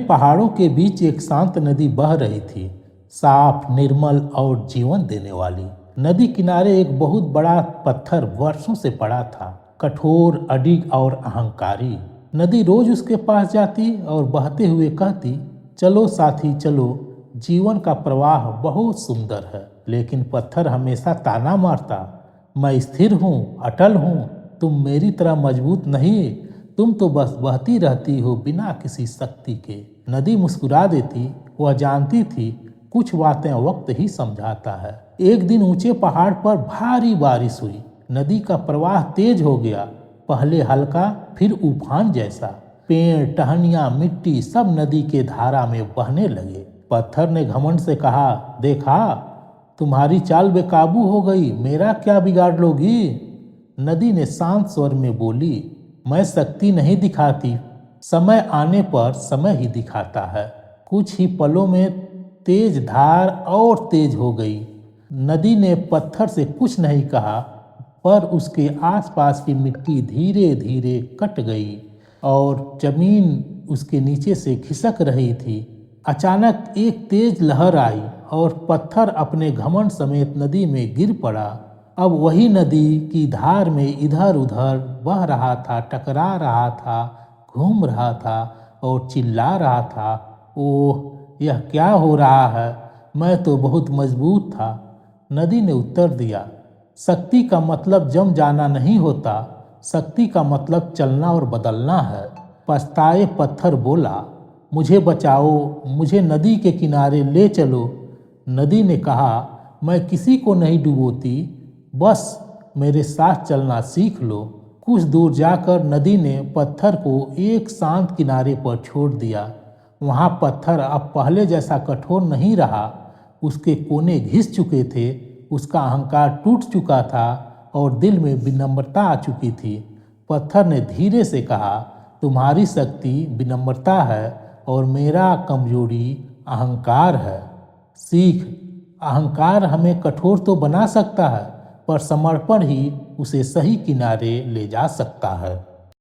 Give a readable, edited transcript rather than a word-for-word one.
पहाड़ों के बीच एक शांत नदी बह रही थी, साफ, निर्मल और जीवन देने वाली। नदी किनारे एक बहुत बड़ा पत्थर वर्षों से पड़ा था, कठोर, अडिग और अहंकारी। नदी रोज उसके पास जाती और बहते हुए कहती, चलो साथी चलो, जीवन का प्रवाह बहुत सुंदर है। लेकिन पत्थर हमेशा ताना मारता, मैं स्थिर हूँ, अटल हूँ, तुम मेरी तरह मजबूत नहीं, तुम तो बस बहती रहती हो बिना किसी शक्ति के। नदी मुस्कुरा देती, वह जानती थी कुछ बातें वक्त ही समझाता है। एक दिन ऊंचे पहाड़ पर भारी बारिश हुई। नदी का प्रवाह तेज हो गया, पहले हल्का फिर उफान जैसा। पेड़, टहनियां, मिट्टी सब नदी के धारा में बहने लगे। पत्थर ने घमंड से कहा, देखा, तुम्हारी चाल बेकाबू हो गई, मेरा क्या बिगाड़ लोगी? नदी ने शांत स्वर में बोली, मैं शक्ति नहीं दिखाती, समय आने पर समय ही दिखाता है। कुछ ही पलों में तेज धार और तेज हो गई। नदी ने पत्थर से कुछ नहीं कहा, पर उसके आसपास की मिट्टी धीरे धीरे कट गई और जमीन उसके नीचे से खिसक रही थी। अचानक एक तेज लहर आई और पत्थर अपने घमंड समेत नदी में गिर पड़ा। अब वही नदी की धार में इधर उधर बह रहा था, टकरा रहा था, घूम रहा था और चिल्ला रहा था, ओह, यह क्या हो रहा है, मैं तो बहुत मजबूत था। नदी ने उत्तर दिया, शक्ति का मतलब जम जाना नहीं होता, शक्ति का मतलब चलना और बदलना है। पछताए पत्थर बोला, मुझे बचाओ, मुझे नदी के किनारे ले चलो। नदी ने कहा, मैं किसी को नहीं डुबोती, बस मेरे साथ चलना सीख लो। कुछ दूर जाकर नदी ने पत्थर को एक शांत किनारे पर छोड़ दिया। वहाँ पत्थर अब पहले जैसा कठोर नहीं रहा, उसके कोने घिस चुके थे, उसका अहंकार टूट चुका था और दिल में विनम्रता आ चुकी थी। पत्थर ने धीरे से कहा, तुम्हारी शक्ति विनम्रता है और मेरा कमजोरी अहंकार है। सीख, अहंकार हमें कठोर तो बना सकता है, पर समर्पण ही उसे सही किनारे ले जा सकता है।